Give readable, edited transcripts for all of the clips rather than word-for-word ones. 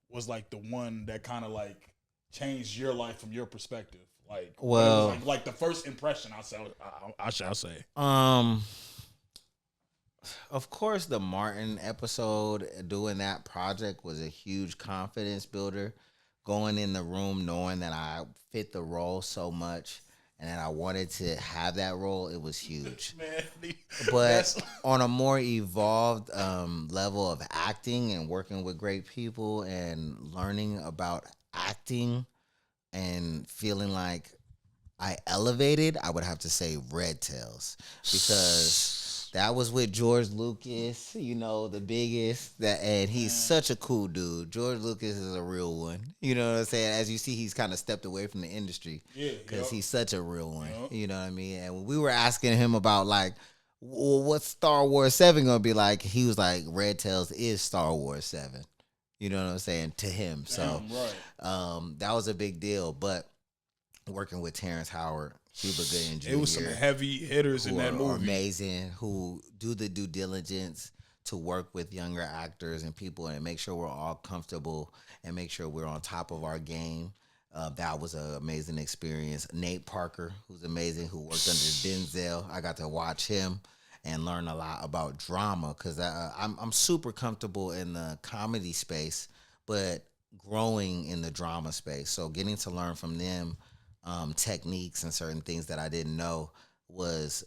was like the one that kind of like changed your life from your perspective? Like, Well, like the first impression. I shall say. Of course, the Martin episode, doing that project was a huge confidence builder. Going in the room knowing that I fit the role so much and that I wanted to have that role, it was huge. Man, But on a more evolved level of acting and working with great people and learning about acting and feeling like I elevated, I would have to say Red Tails, because that was with George Lucas, the biggest. And he's such a cool dude. George Lucas is a real one. You know what I'm saying? As you see, he's kind of stepped away from the industry because he's such a real one. Yep. You know what I mean? And when we were asking him about like, well, what's Star Wars 7 gonna be like? He was like, Red Tails is Star Wars 7. You know what I'm saying? To him. So that was a big deal. But working with Terrence Howard, Cuba Gooding Jr. It was some heavy hitters in that movie. Amazing, who do the due diligence to work with younger actors and people and make sure we're all comfortable and make sure we're on top of our game. That was an amazing experience. Nate Parker, who's amazing, who worked under Denzel. I got to watch him and learn a lot about drama because I'm super comfortable in the comedy space, but growing in the drama space. So getting to learn from them techniques and certain things that I didn't know was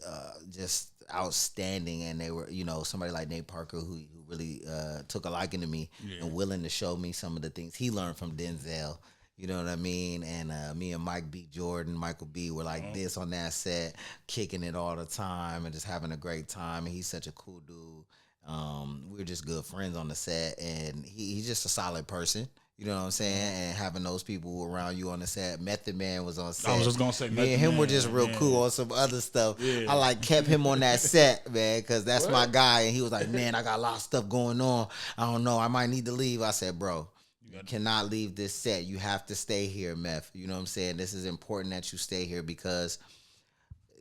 just outstanding. And they were, somebody like Nate Parker who really took a liking to me and willing to show me some of the things he learned from Denzel. You know what I mean? And me and Michael B were like this on that set, kicking it all the time and just having a great time. And he's such a cool dude. We were just good friends on the set, and he's just a solid person. You know what I'm saying? And having those people around you on the set. Method Man was on set. I was just going to say, me and him were just real cool on some other stuff. Yeah. I kept him on that set, man, because that's my guy. And he was like, man, I got a lot of stuff going on. I don't know. I might need to leave. I said, bro, you cannot leave this set. You have to stay here, Meth. You know what I'm saying? This is important that you stay here because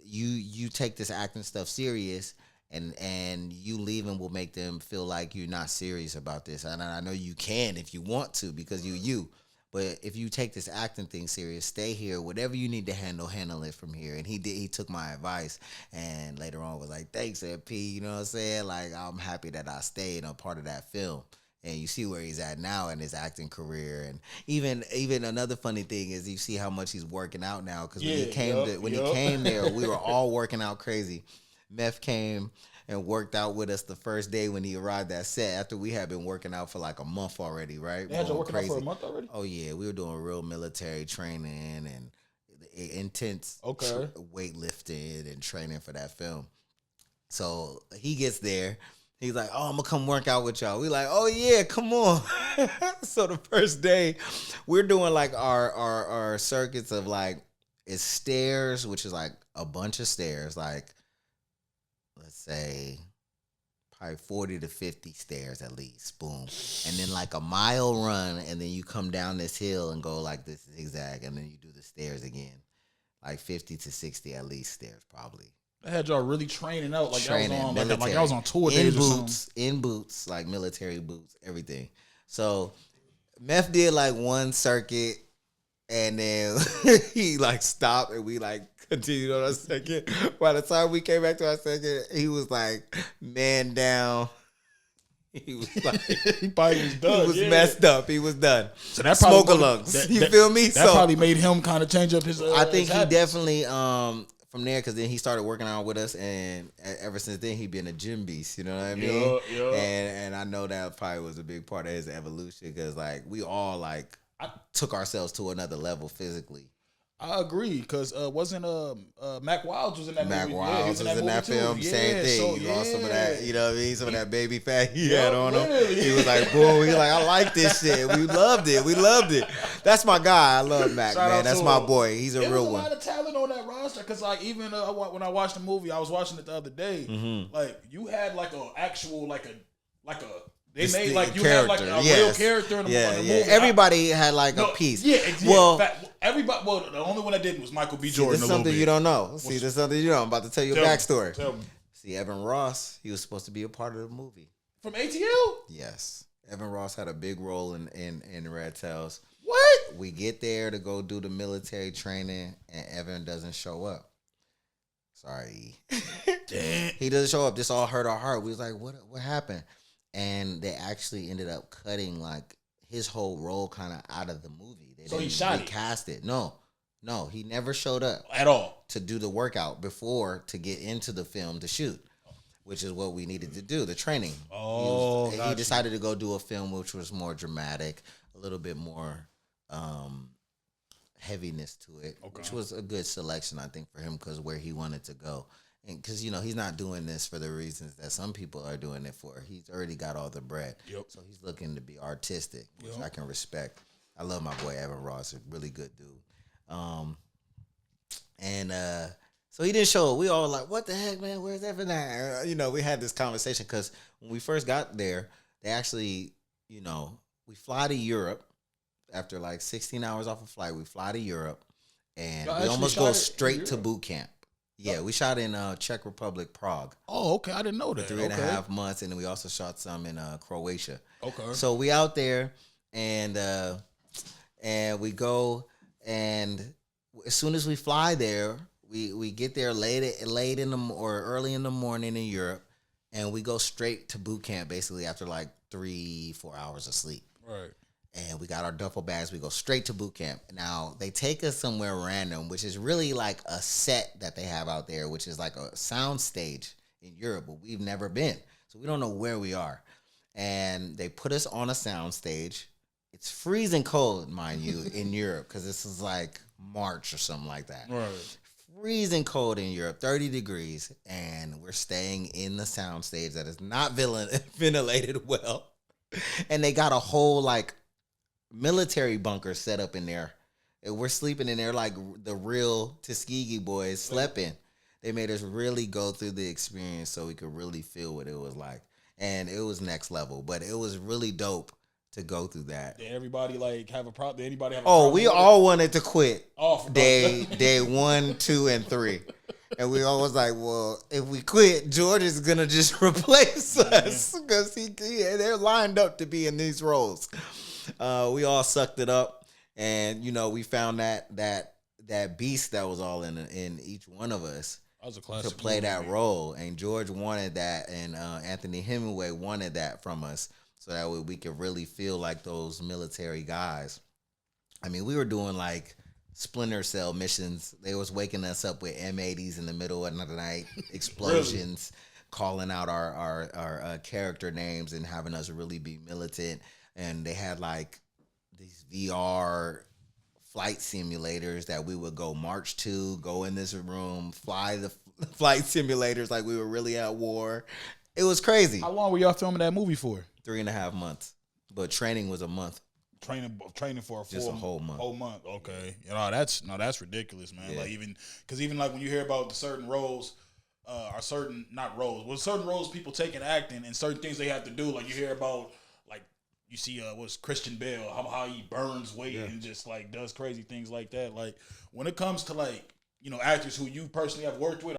you take this acting stuff serious. And you leaving will make them feel like you're not serious about this. And I know you can if you want to because you. But if you take this acting thing serious, stay here. Whatever you need to handle it from here. And he did. He took my advice. And later on was like, thanks, MP. You know what I'm saying? Like, I'm happy that I stayed a part of that film. And you see where he's at now in his acting career. And even another funny thing is you see how much he's working out now. Because when he came there, we were all working out crazy. Meth came and worked out with us the first day when he arrived at set after we had been working out for like a month already, right? They had you working out for a month already? Oh, yeah. We were doing real military training and intense weightlifting and training for that film. So he gets there. He's like, oh, I'm going to come work out with y'all. We like, oh, yeah, come on. So the first day, we're doing like our circuits of like, it's stairs, which is like a bunch of stairs, like, let's say probably 40 to 50 stairs at least, boom. And then like a mile run, and then you come down this hill and go like this zigzag, and then you do the stairs again. Like 50 to 60 at least stairs probably. I had y'all really training out like I was on tour days in boots, like military boots, everything. So Meth did like one circuit, and then he like stopped, and we like continued on our second. By the time we came back to our second, he was like, man down. He was like, he probably was done. He was messed up. He was done. So that smoker lungs. You feel me? That probably made him kind of change up his. I think his he definitely from there, because then he started working out with us, and ever since then he been a gym beast. You know what I mean? Yeah. And I know that probably was a big part of his evolution, because like we all like took ourselves to another level physically. I agree, because wasn't Mac Wilds was in that movie? Mac Wilds was in that film. Same thing. So, he lost some of that, you know what I mean? Some of that baby fat he had on him. He was like, boom. He was like, I like this shit. We loved it. That's my guy. I love Mac, man. That's my boy. He's a real one. There's a lot of talent on that roster, because like even when I watched the movie, I was watching it the other day. Mm-hmm. Like you had like a actual like a. They made like you had like a real character in the movie. Everybody had like a piece. Yeah, well, everybody. Well, the only one that didn't was Michael B. Jordan. This is something you don't know. This is something you know. I'm about to tell you a backstory. Tell me. See, Evan Ross, he was supposed to be a part of the movie from ATL. Yes, Evan Ross had a big role in Red Tails. What? We get there to go do the military training, and Evan doesn't show up. Sorry. Damn. He doesn't show up. This all hurt our heart. We was like, what happened? And they actually ended up cutting like his whole role kind of out of the movie. They so he shot recast it. No, he never showed up at all to do the workout before to get into the film to shoot, which is what we needed to do, the training. Oh, he decided to go do a film which was more dramatic, a little bit more heaviness to it, which was a good selection, I think, for him because where he wanted to go. And because, he's not doing this for the reasons that some people are doing it for. He's already got all the bread. Yep. So he's looking to be artistic, which I can respect. I love my boy Evan Ross, a really good dude. So he didn't show up. We all were like, what the heck, man? Where's Evan at? We had this conversation because when we first got there, they actually, we fly to Europe after like 16 hours off a flight. We fly to Europe and we almost go straight to boot camp. Yeah, we shot in Czech Republic, Prague. Oh, okay. I didn't know that. 3.5 months, and then we also shot some in Croatia. Okay. So we out there, and we go, and as soon as we fly there, we get there late in the or early in the morning in Europe, and we go straight to boot camp basically after like 3-4 hours of sleep. Right. And we got our duffel bags. We go straight to boot camp. Now, they take us somewhere random, which is really like a set that they have out there, which is like a sound stage in Europe, but we've never been. So we don't know where we are. And they put us on a sound stage. It's freezing cold, mind you, in Europe, because this is like March or something like that. Right. Freezing cold in Europe, 30 degrees, and we're staying in the sound stage that is not ventilated well. And they got a whole like military bunker set up in there. And we're sleeping in there like the real Tuskegee boys slept in. They made us really go through the experience so we could really feel what it was like. And it was next level, but it was really dope to go through that. Did everybody like have a problem? Did anybody have a problem? Oh, we all wanted to quit. Oh, day 1, 2, and 3. And we all was like, well, if we quit, George is going to just replace us because they're lined up to be in these roles. We all sucked it up, and we found that beast that was all in each one of us that was a classic to play that role. And George wanted that, and Anthony Hemingway wanted that from us, so that way we could really feel like those military guys. I mean, we were doing like Splinter Cell missions. They was waking us up with M80s in the middle of the night, explosions, calling out our character names and having us really be militant. And they had like these VR flight simulators that we would go march to, go in this room, fly the flight simulators like we were really at war. It was crazy. How long were y'all filming that movie for? 3.5 months. But training was a month. Training for a whole month. Whole month. Okay. That's ridiculous, man. Yeah. Like even like when you hear about certain roles, or certain roles people take in acting and certain things they have to do. Like you hear about like you see what's Christian Bale, how he burns weight and just like does crazy things like that. Like when it comes to like actors who you personally have worked with.